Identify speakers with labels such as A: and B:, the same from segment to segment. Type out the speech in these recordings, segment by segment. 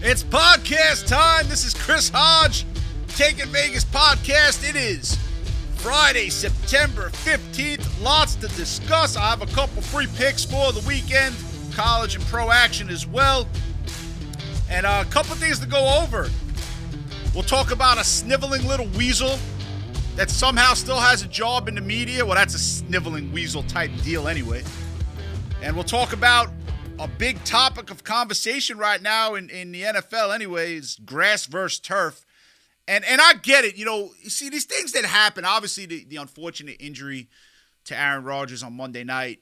A: It's podcast time. This is Chris Hodge, Taking Vegas podcast. It is Friday, September 15th. Lots to discuss. I have a couple free picks for the weekend, college and pro action as well, and a couple things to go over. We'll talk about a sniveling little weasel that somehow still has a job in the media. Well, that's a sniveling weasel type deal anyway. And we'll talk about a big topic of conversation right now in the NFL anyway is grass versus turf. And I get it. You see these things that happen, obviously the unfortunate injury to Aaron Rodgers on Monday night,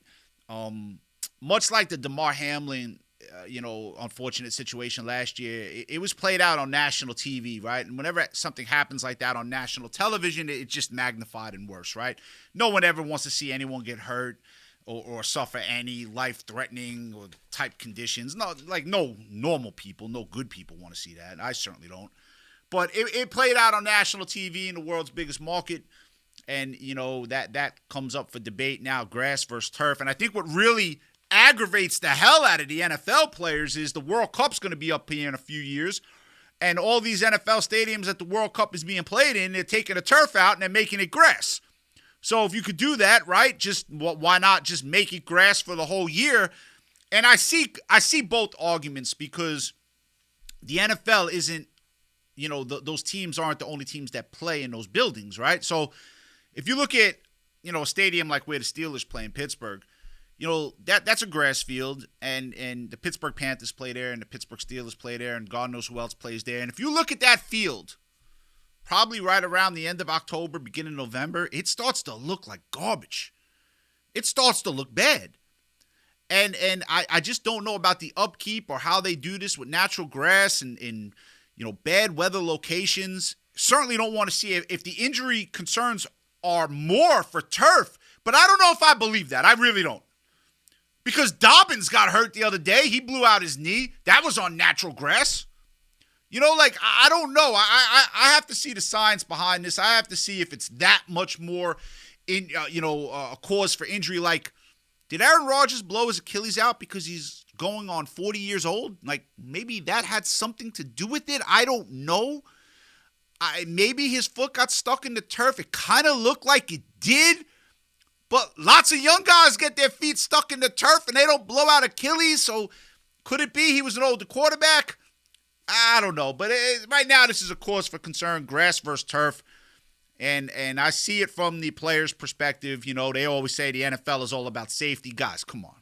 A: much like the Damar Hamlin, unfortunate situation last year, it was played out on national TV, right? And whenever something happens like that on national television, it's just magnified and worse, right? No one ever wants to see anyone get hurt or suffer any life-threatening or type conditions. No normal people, no good people want to see that. I certainly don't. But it played out on national TV in the world's biggest market, and that comes up for debate now, grass versus turf. And I think what really aggravates the hell out of the NFL players is the World Cup's going to be up here in a few years, and all these NFL stadiums that the World Cup is being played in, they're taking the turf out and they're making it grass. So if you could do that, right, why not just make it grass for the whole year? And I see both arguments, because the NFL isn't, those teams aren't the only teams that play in those buildings, right? So if you look at, a stadium like where the Steelers play in Pittsburgh, that's a grass field, and the Pittsburgh Panthers play there, and the Pittsburgh Steelers play there, and God knows who else plays there. And if you look at that field, probably right around the end of October, beginning of November, it starts to look like garbage. It starts to look bad. And I just don't know about the upkeep or how they do this with natural grass and in bad weather locations. Certainly don't want to see it if the injury concerns are more for turf, but I don't know if I believe that. I really don't. Because Dobbins got hurt the other day. He blew out his knee. That was on natural grass. I don't know. I have to see the science behind this. I have to see if it's that much more a cause for injury. Like, did Aaron Rodgers blow his Achilles out because he's going on 40 years old? Like, maybe that had something to do with it. I don't know. Maybe his foot got stuck in the turf. It kind of looked like it did. But lots of young guys get their feet stuck in the turf and they don't blow out Achilles. So could it be he was an older quarterback? I don't know. But right now this is a cause for concern, grass versus turf. And I see it from the players' perspective. They always say the NFL is all about safety. Guys, come on.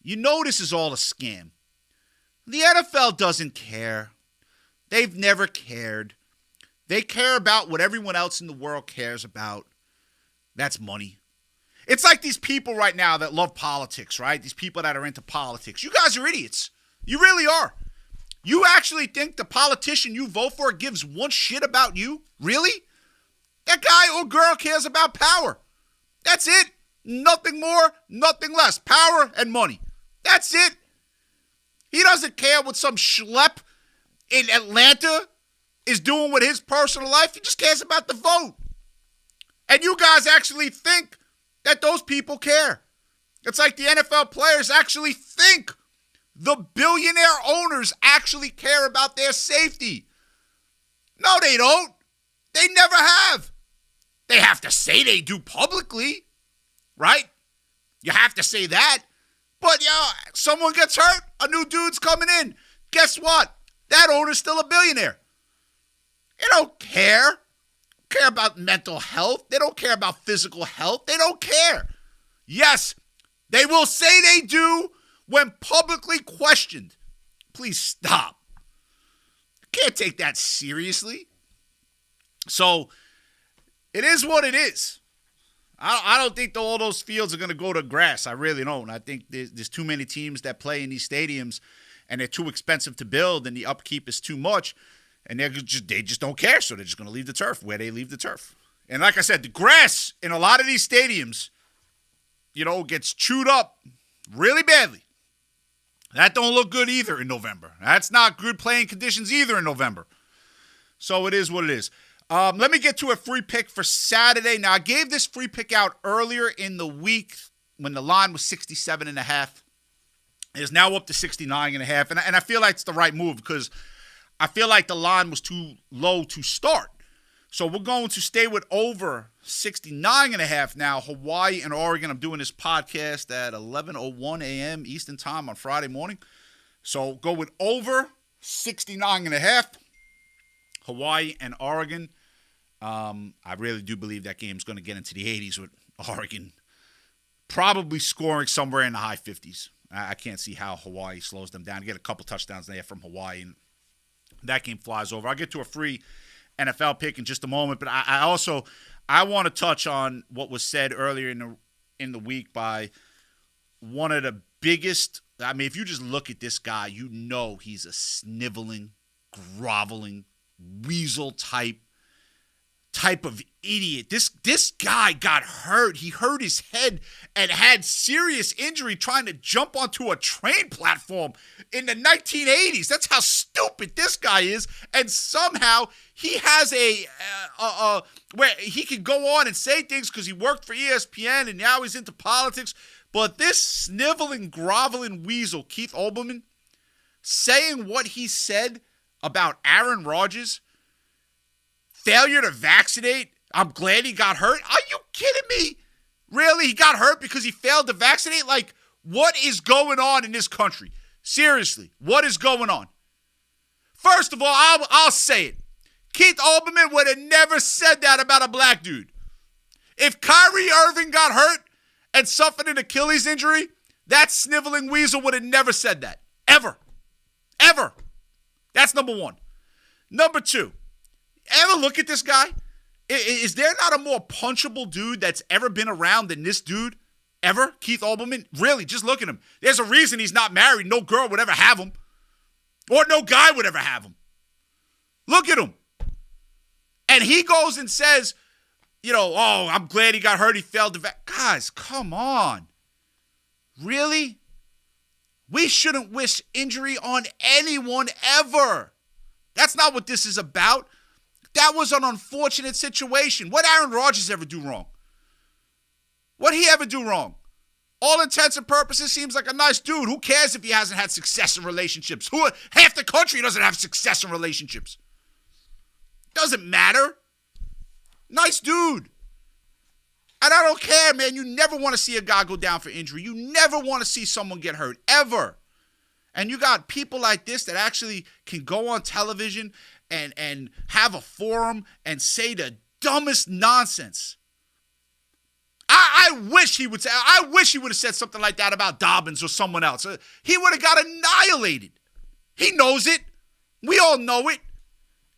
A: This is all a scam. The NFL doesn't care. They've never cared. They care about what everyone else in the world cares about. That's money. It's like these people right now that love politics, right? These people that are into politics. You guys are idiots. You really are. You actually think the politician you vote for gives one shit about you? Really? That guy or girl cares about power. That's it. Nothing more, nothing less. Power and money. That's it. He doesn't care what some schlep in Atlanta is doing with his personal life. He just cares about the vote. And you guys actually think that those people care. It's like the NFL players actually think the billionaire owners actually care about their safety. No, they don't. They never have. They have to say they do publicly, right? You have to say that. But, someone gets hurt, a new dude's coming in. Guess what? That owner's still a billionaire. They don't care. Care about mental health. They don't care about physical health. They don't care. Yes, they will say they do when publicly questioned. Please stop. Can't take that seriously. So it is what it is. I don't think all those fields are going to go to grass. I really don't. I think there's too many teams that play in these stadiums, and they're too expensive to build, and the upkeep is too much. And they just don't care, so they're just going to leave the turf where they leave the turf. And like I said, the grass in a lot of these stadiums, gets chewed up really badly. That don't look good either in November. That's not good playing conditions either in November. So it is what it is. Let me get to a free pick for Saturday. Now, I gave this free pick out earlier in the week when the line was 67.5. It is now up to 69.5, and I feel like it's the right move because I feel like the line was too low to start. So we're going to stay with over 69.5 now. Hawaii and Oregon. I'm doing this podcast at 11:01 a.m. Eastern Time on Friday morning. So go with over 69.5. Hawaii and Oregon. I really do believe that game's going to get into the 80s with Oregon probably scoring somewhere in the high 50s. I can't see how Hawaii slows them down. Get a couple touchdowns there from Hawaii, and that game flies over. I'll get to a free NFL pick in just a moment, but I want to touch on what was said earlier in the week by one of the biggest. I mean, if you just look at this guy, you know he's a sniveling, groveling, weasel type of idiot. This guy got hurt. He hurt his head and had serious injury trying to jump onto a train platform in the 1980s. That's how stupid this guy is. And somehow he has where he can go on and say things because he worked for ESPN and now he's into politics. But this sniveling, groveling weasel, Keith Olbermann, saying what he said about Aaron Rodgers, failure to vaccinate. I'm glad he got hurt. Are you kidding me? Really? He got hurt because he failed to vaccinate? Like, what is going on in this country? Seriously, what is going on? First of all, I'll say it. Keith Olbermann would have never said that about a black dude. If Kyrie Irving got hurt and suffered an Achilles injury, that sniveling weasel would have never said that. Ever. Ever. That's number one. Number two. Ever look at this guy? Is there not a more punchable dude that's ever been around than this dude? Ever? Keith Olbermann? Really, just look at him. There's a reason he's not married. No girl would ever have him. Or no guy would ever have him. Look at him. And he goes and says, oh, I'm glad he got hurt. He failed to Guys, come on. Really? We shouldn't wish injury on anyone ever. That's not what this is about. That was an unfortunate situation. What Aaron Rodgers ever do wrong? What he ever do wrong? All intents and purposes seems like a nice dude. Who cares if he hasn't had success in relationships? Half the country doesn't have success in relationships. Doesn't matter. Nice dude. And I don't care, man. You never want to see a guy go down for injury. You never want to see someone get hurt, ever. And you got people like this that actually can go on television and have a forum and say the dumbest nonsense. I wish he would have said something like that about Dobbins or someone else. He would have got annihilated. He knows it. We all know it.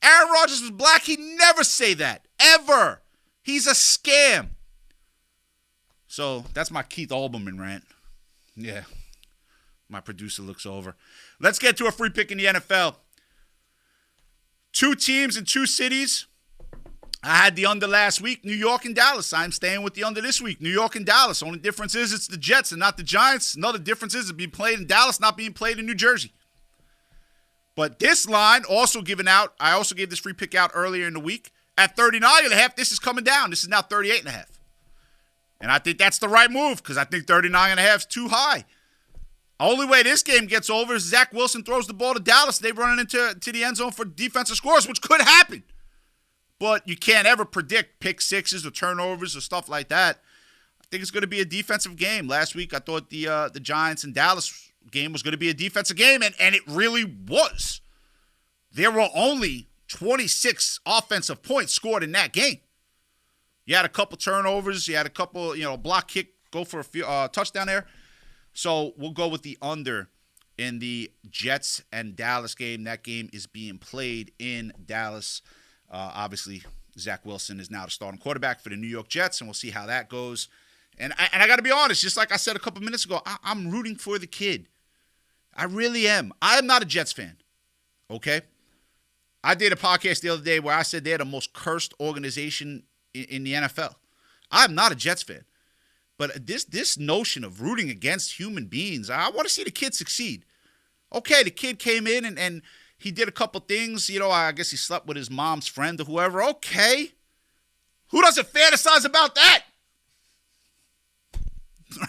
A: Aaron Rodgers was black. He'd never say that. Ever. He's a scam. So that's my Keith Olbermann rant. Yeah. My producer looks over. Let's get to a free pick in the NFL. 2 teams in 2 cities. I had the under last week, New York and Dallas. I'm staying with the under this week, New York and Dallas. Only difference is it's the Jets and not the Giants. Another difference is it's being played in Dallas, not being played in New Jersey. But this line also given out, I also gave this free pick out earlier in the week. At 39.5, this is coming down. This is now 38.5. And I think that's the right move because I think 39.5 is too high. Only way this game gets over is Zach Wilson throws the ball to Dallas. They run it into the end zone for defensive scores, which could happen. But you can't ever predict pick sixes or turnovers or stuff like that. I think it's going to be a defensive game. Last week, I thought the Giants and Dallas game was going to be a defensive game, and it really was. There were only 26 offensive points scored in that game. You had a couple turnovers. You had a couple, block kick, go for a touchdown there. So we'll go with the under in the Jets and Dallas game. That game is being played in Dallas. Obviously, Zach Wilson is now the starting quarterback for the New York Jets, and we'll see how that goes. And I got to be honest, just like I said a couple minutes ago, I'm rooting for the kid. I really am. I am not a Jets fan, okay? I did a podcast the other day where I said they're the most cursed organization in the NFL. I'm not a Jets fan. But this notion of rooting against human beings, I want to see the kid succeed. Okay, the kid came in and he did a couple things. I guess he slept with his mom's friend or whoever. Okay. Who doesn't fantasize about that?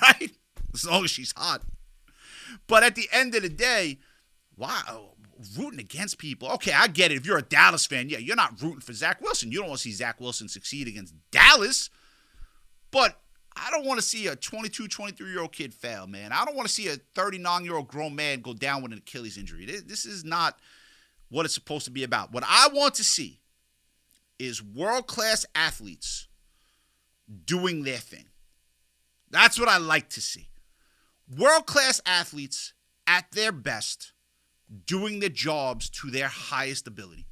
A: Right? As long as she's hot. But at the end of the day, wow, rooting against people. Okay, I get it. If you're a Dallas fan, yeah, you're not rooting for Zach Wilson. You don't want to see Zach Wilson succeed against Dallas. But I don't want to see a 22, 23-year-old kid fail, man. I don't want to see a 39-year-old grown man go down with an Achilles injury. This is not what it's supposed to be about. What I want to see is world-class athletes doing their thing. That's what I like to see. World-class athletes at their best, doing their jobs to their highest ability.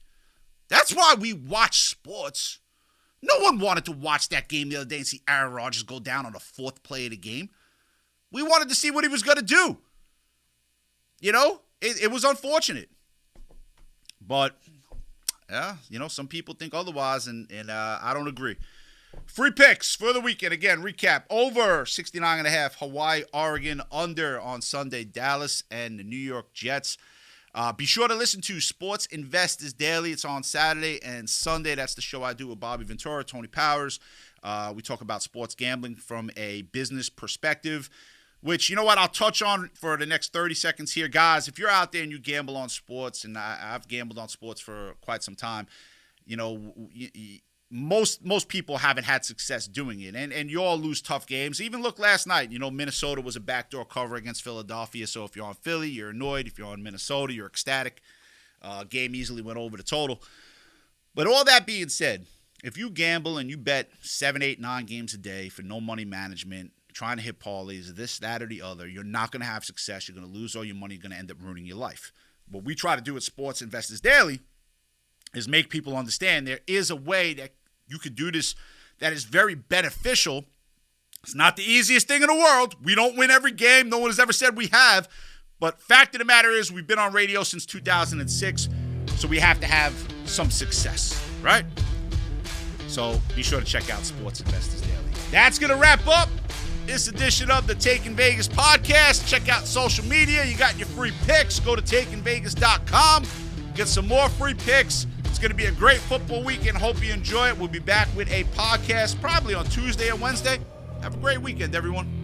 A: That's why we watch sports. No one wanted to watch that game the other day and see Aaron Rodgers go down on the fourth play of the game. We wanted to see what he was going to do. You know, it was unfortunate. But, yeah, you know, some people think otherwise, and I don't agree. Free picks for the weekend. Again, recap. Over 69.5, Hawaii, Oregon. Under on Sunday, Dallas and the New York Jets. Be sure to listen to Sports Investors Daily. It's on Saturday and Sunday. That's the show I do with Bobby Ventura, Tony Powers. We talk about sports gambling from a business perspective, which, you know what, I'll touch on for the next 30 seconds here. Guys, if you're out there and you gamble on sports, and I've gambled on sports for quite some time, you know, most people haven't had success doing it, and you all lose tough games. Even look last night, you know, Minnesota was a backdoor cover against Philadelphia, so if you're on Philly, you're annoyed. If you're on Minnesota, you're ecstatic. Game easily went over the total. But all that being said, if you gamble and you bet 7, 8, 9 games a day for no money management, trying to hit parlays, this, that, or the other, you're not going to have success. You're going to lose all your money. You're going to end up ruining your life. What we try to do at Sports Investors Daily is make people understand there is a way that you could do this that is very beneficial. It's not the easiest thing in the world. We don't win every game. No one has ever said we have. But fact of the matter is we've been on radio since 2006, so we have to have some success, right? So be sure to check out Sports Investors Daily. That's going to wrap up this edition of the Taking Vegas podcast. Check out social media. You got your free picks. Go to takingvegas.com. Get some more free picks. It's going to be a great football weekend. Hope you enjoy it. We'll be back with a podcast probably on Tuesday or Wednesday. Have a great weekend, everyone.